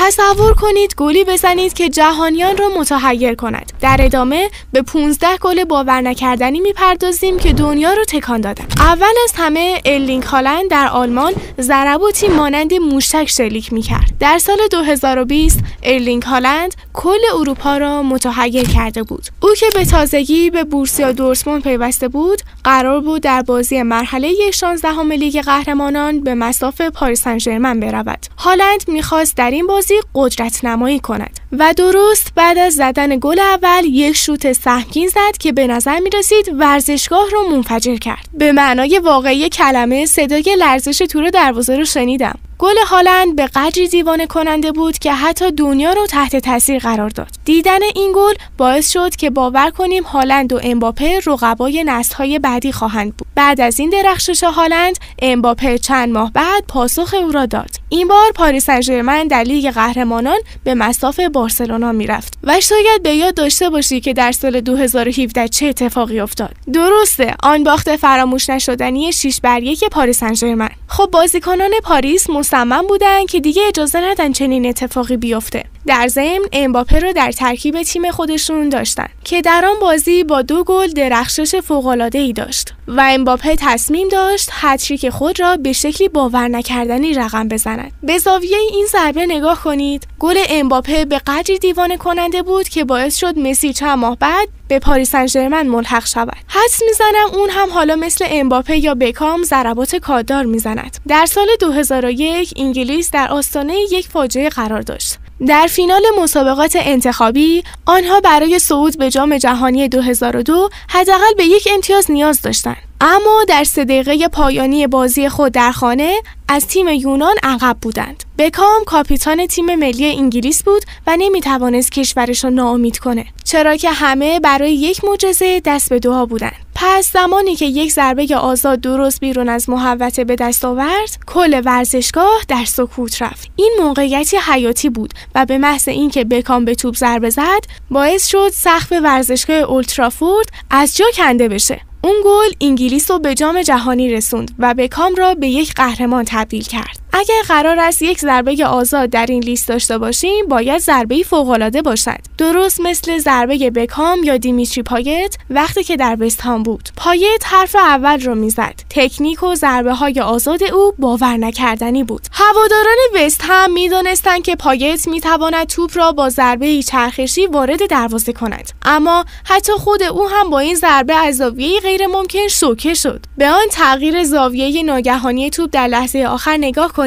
تصور کنید گلی بزنید که جهانیان را متحیر کند. در ادامه به 15 گل باور نکردنی میپردازیم که دنیا رو تکان دادن. اول از همه ارلینگ هالند در آلمان ضرباتی مانند موشک شلیک میکرد. در سال 2020 ارلینگ هالند کل اروپا را متحیر کرده بود. او که به تازگی به بورسیا دورتموند پیوسته بود، قرار بود در بازی مرحله 16 لیگ قهرمانان به مصاف پاریس سن ژرمن برود. هالند میخواست در این بازی قدرت نمایی کند و درست بعد از زدن گل اول یک شوت سهمگین زد که به نظر میرسید ورزشگاه را منفجر کرد. به معنای واقعی کلمه صدای لرزش تور دروازه رو شنیدم. گل هالند به قدری دیوانه کننده بود که حتی دنیا رو تحت تاثیر قرار داد. دیدن این گل باعث شد که باور کنیم هالند و امباپه رقبای نسل‌های بعدی خواهند بود. بعد از این درخشش هالند، امباپه چند ماه بعد پاسخ او را داد. این بار پاریس سن ژرمن در لیگ قهرمانان به مصاف بارسلونا میرفت و شاید به یاد داشته باشی که در سال 2017 چه اتفاقی افتاد. درسته، آن باخت فراموش نشدنی 6-1 پاریس سن ژرمن. خب بازیکنان پاریس مصمم بودن که دیگه اجازه ندن چنین اتفاقی بیفته. در ضمن امباپه رو در ترکیب تیم خودشون داشتن که در آن بازی با 2 گل درخشش فوق‌العاده‌ای داشت و امباپه تصمیم داشت هتریک خود را به شکلی باور نکردنی رقم بزند. به زاویه این ضربه نگاه کنید. گل امباپه به قدری دیوانه کننده بود که باعث شد مسی چند ماه بعد به پاریس سن ژرمن ملحق شود. حدس میزنم اون هم حالا مثل امباپه یا بکام ضربات کاددار میزند. در سال 2001 انگلیس در آستانه یک فاجعه قرار داشت. در فینال مسابقات انتخابی آنها برای صعود به جام جهانی 2002 حداقل به یک امتیاز نیاز داشتند. اما در 3 دقیقه پایانی بازی خود در خانه از تیم یونان عقب بودند. بکام کاپیتان تیم ملی انگلیس بود و نمیتوانست کشورش را ناامید کنه، چرا که همه برای یک معجزه دست به دعا بودند. پس زمانی که یک ضربه آزاد درست بیرون از محوطه به دست آورد، کل ورزشگاه در سکوت رفت. این موقعیتی حیاتی بود و به محض اینکه بکام به توپ ضربه زد، باعث شد سقف ورزشگاه اولترافورد از جا کنده بشه. اون گل انگلیس رو به جام جهانی رسوند و بکام را به یک قهرمان تبدیل کرد. اگر قرار است یک ضربه آزاد در این لیست داشته باشیم، باید ضربه فوق‌العاده باشد. درست مثل ضربه بکام یا دیمیتری پایت وقتی که در وست هام بود. پایت حرف اول رو میزد. تکنیک و ضربه‌های آزاد او باور نکردنی بود. هواداران وست هم میدونستند که پایت میتواند توپ را با ضربه چرخشی وارد دروازه کند. اما حتی خود او هم با این ضربه از زاویه غیر ممکن شوکه شد. به آن تغییر زاویه ناگهانی توپ در لحظه آخر نگاه کنید.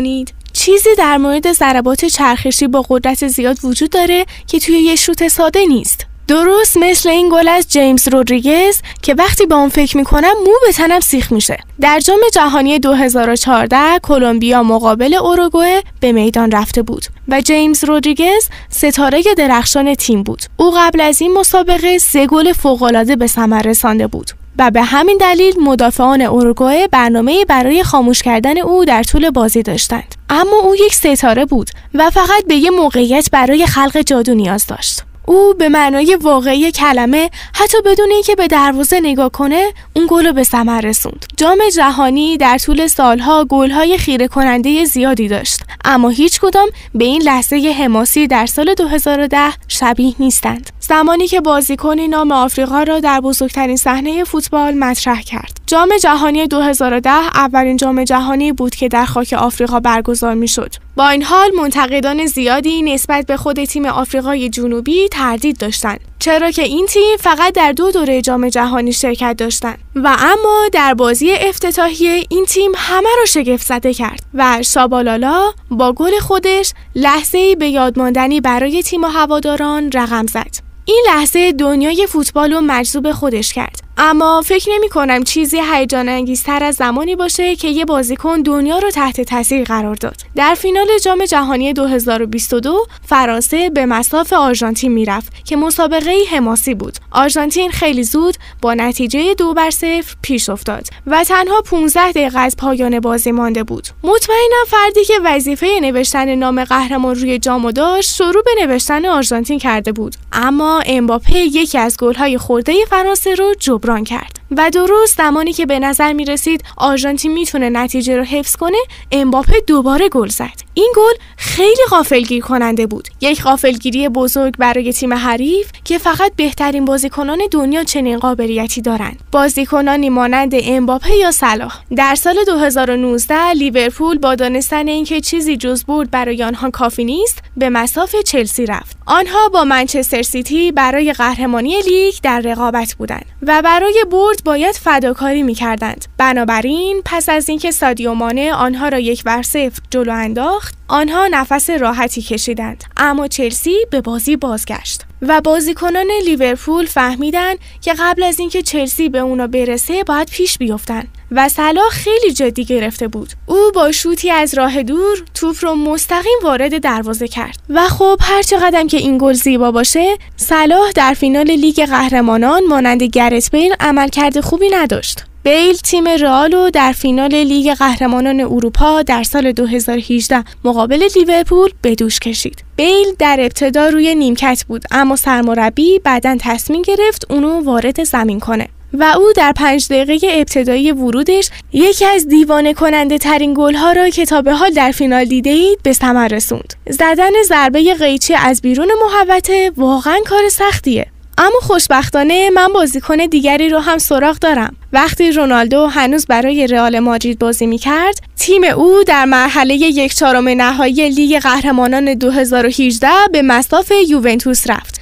چیزی در مورد ضربات چرخشی با قدرت زیاد وجود داره که توی یه شوت ساده نیست. درست مثل این گل از جیمز رودریگز که وقتی به اون فکر میکنم مو به تنم سیخ میشه. در جام جهانی 2014 کلمبیا مقابل اوروگوئه به میدان رفته بود و جیمز رودریگز ستاره درخشان تیم بود. او قبل از این مسابقه 3 گل فوق‌العاده به ثمر رسانده بود و به همین دلیل مدافعان اوروگوئه برنامه‌ای برای خاموش کردن او در طول بازی داشتند. اما او یک ستاره بود و فقط به یک موقعیت برای خلق جادو نیاز داشت. او به معنای واقعی کلمه حتی بدون اینکه به دروازه نگاه کنه اون گل رو به ثمر رسوند. جام جهانی در طول سالها گل‌های خیره کننده زیادی داشت، اما هیچ کدام به این لحظه حماسی در سال 2010 شبیه نیستند. زمانی که بازیکنی نام آفریقا را در بزرگترین صحنه فوتبال مطرح کرد. جام جهانی 2010 اولین جام جهانی بود که در خاک آفریقا برگزار می‌شد. با این حال منتقدان زیادی نسبت به خود تیم آفریقای جنوبی تردید داشتند، چرا که این تیم فقط در 2 دوره جام جهانی شرکت داشتند و اما در بازی افتتاحیه این تیم همه را شگفت زده کرد و شابالالا با گل خودش لحظه‌ای به یاد ماندنی برای تیم و هواداران رقم زد. این لحظه دنیای فوتبال رو مجذوب خودش کرد. اما فکر نمی کنم چیزی هیجان انگیزتر از زمانی باشه که یه بازیکن دنیا رو تحت تاثیر قرار داد. در فینال جام جهانی 2022 فرانسه به مصاف آرژانتین میرفت که مسابقه حماسی بود. آرژانتین خیلی زود با نتیجه 2-0 پیش افتاد و تنها 15 دقیقه از پایان بازی مانده بود. مطمئنم فردی که وظیفه نوشتن نام قهرمان روی جامو داشت شروع به نوشتن آرژانتین کرده بود، اما امباپه یکی از گل‌های خورده فرانسه رو جبران کرد. و درست زمانی که به نظر می رسید آرژانتین میتونه نتیجه رو حفظ کنه، امباپه دوباره گل زد. این گل خیلی غافلگیر کننده بود. یک غافلگیری بزرگ برای تیم حریف که فقط بهترین بازیکنان دنیا چنین قابلیتی دارند. بازیکنانی مانند امباپه یا صلاح. در سال 2019 لیورپول با دانستن اینکه چیزی جز برد برای آنها کافی نیست، به مصاف چلسی رفت. آنها با منچستر سیتی برای قهرمانی لیگ در رقابت بودند و برای برد باید فداکاری می‌کردند. بنابراین پس از اینکه سادیو مانه آنها را 1-0 جلو انداخت، آنها نفس راحتی کشیدند. اما چلسی به بازی بازگشت و بازیکنان لیورپول فهمیدن که قبل از اینکه چلسی به اونا برسه باید پیش بیفتن و صلاح خیلی جدی گرفته بود. او با شوتی از راه دور توپ رو مستقیم وارد دروازه کرد و خب هر چقدر که این گل زیبا باشه، صلاح در فینال لیگ قهرمانان مانند گرت بیل عملکرد خوبی نداشت. بیل تیم رئال در فینال لیگ قهرمانان اروپا در سال 2018 مقابل لیورپول به دوش کشید. بیل در ابتدا روی نیمکت بود، اما سرمربی بعداً تصمیم گرفت اونو وارد زمین کنه و او در 5 دقیقه ابتدایی ورودش یکی از دیوانه کننده ترین گل‌ها را که تا به حال در فینال دیده اید به ثمر رسوند. زدن ضربه قیچی از بیرون محوطه واقعاً کار سختیه. اما خوشبختانه من بازیکن دیگری رو هم سراغ دارم. وقتی رونالدو هنوز برای رئال مادرید بازی می‌کرد، تیم او در مرحله 1/4 نهایی لیگ قهرمانان 2018 به مصاف یوونتوس رفت.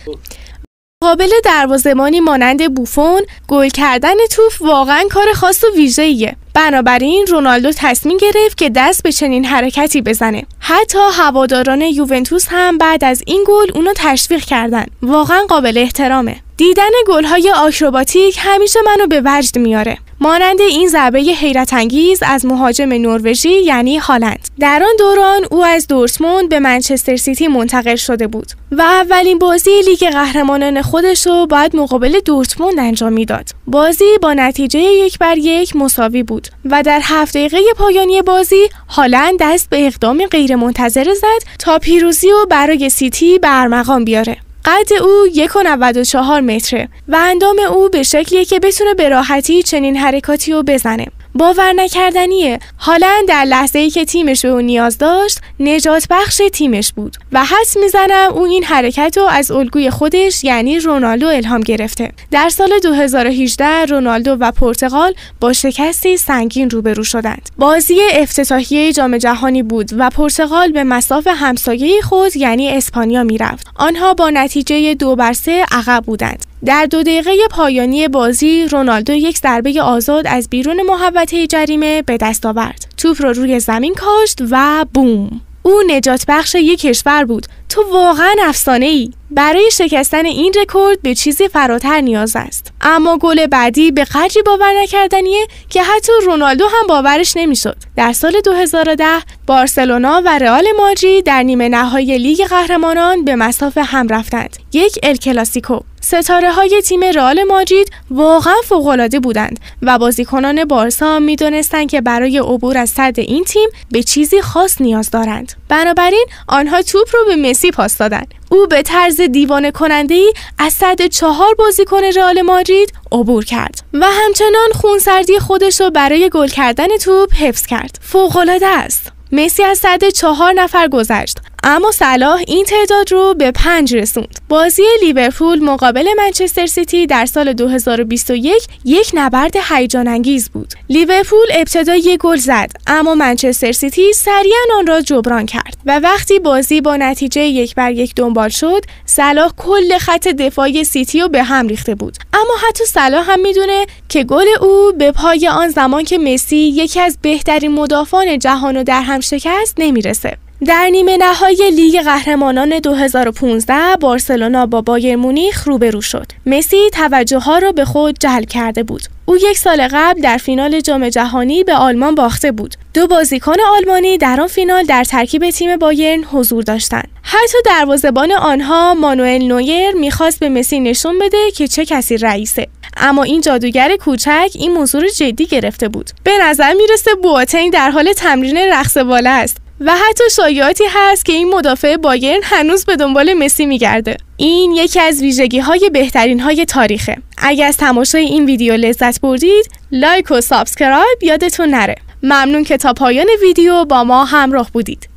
مقابل دروازه‌بانی مانند بوفون، گل کردن توپ واقعاً کار خاص و ویژه‌ایه. بنابراین رونالدو تصمیم گرفت که دست به چنین حرکتی بزنه. حتی هواداران یوونتوس هم بعد از این گل اونو تشویق کردن. واقعاً قابل احترامه. دیدن گل‌های آکروباتیک همیشه منو به وجد میاره. مانند این ضربه حیرت انگیز از مهاجم نروژی یعنی هالند. در آن دوران او از دورتموند به منچستر سیتی منتقل شده بود و اولین بازی لیگ قهرمانان خودش رو باید مقابل دورتموند انجام میداد. بازی با نتیجه 1-1 مساوی بود و در 7 دقیقه پایانی بازی هالند دست به اقدام غیرمنتظره زد تا پیروزی رو برای سیتی به ارمغان بیاره. قد او 1.94 متره و اندام او به شکلیه که بتونه به راحتی چنین حرکاتی رو بزنه. باور نکردنیه. هالند در لحظه‌ای که تیمش به اون نیاز داشت، نجات بخش تیمش بود و حدس میزنم اون این حرکت رو از الگوی خودش یعنی رونالدو الهام گرفته. در سال 2018 رونالدو و پرتغال با شکستی سنگین روبرو شدند. بازی افتتاحیه جام جهانی بود و پرتغال به مصاف همسایه خود یعنی اسپانیا میرفت. آنها با نتیجه 2-3 عقب بودند. در 2 دقیقه پایانی بازی رونالدو یک ضربه آزاد از بیرون محوطه جریمه به دست آورد. توپ را روی زمین کاشت و بوم. او نجات بخش یک کشور بود. تو واقعا افسانه‌ای. برای شکستن این رکورد به چیزی فراتر نیاز است. اما گل بعدی به قدری باور نکردنیه که حتی رونالدو هم باورش نمیشد. در سال 2010 بارسلونا و رئال مادرید در نیمه نهایی لیگ قهرمانان به مصاف هم رفتند. یک ال کلاسیکو. ستاره‌های تیم رئال مادرید واقعا فوق‌العاده بودند و بازیکنان بارسا می‌دونستند که برای عبور از صد این تیم به چیزی خاص نیاز دارند. بنابراین آنها توپ رو به مسی پاس دادند. او به طرز دیوانه کننده‌ای از صد 4 بازیکن رئال مادرید عبور کرد و همچنان خونسردی خودش رو برای گل کردن توپ حفظ کرد. فوق‌العاده است. مسی از صد 4 نفر گذشت، اما صلاح این تعداد رو به 5 رسوند. بازی لیورپول مقابل منچستر سیتی در سال 2021 یک نبرد هیجان انگیز بود. لیورپول ابتدا یک گل زد، اما منچستر سیتی سریعاً آن را جبران کرد و وقتی بازی با نتیجه 1-1 دنبال شد، صلاح کل خط دفاعی سیتی رو به هم ریخته بود. اما حتی صلاح هم میدونه که گل او به پای آن زمان که مسی یکی از بهترین مدافعان جهان رو در هم شکست نمیرسه. در نیمه نهایی لیگ قهرمانان 2015 بارسلونا با بایر مونیخ روبرو شد. مسی توجه‌ها را به خود جلب کرده بود. او 1 سال قبل در فینال جام جهانی به آلمان باخته بود. 2 بازیکن آلمانی در آن فینال در ترکیب تیم بایرن حضور داشتند. حتی دروازه‌بان آنها مانوئل نویر می‌خواست به مسی نشون بده که چه کسی رئیسه. اما این جادوگر کوچک این موضوع رو جدی گرفته بود. به نظر میرسه بواتنگ در حال تمرین رقص باله است. و حتی شایعاتی هست که این مدافع بایرن هنوز به دنبال مسی میگرده. این یکی از ویژگی‌های بهترین‌های تاریخه. اگه از تماشای این ویدیو لذت بردید، لایک و سابسکرایب یادتون نره. ممنون که تا پایان ویدیو با ما همراه بودید.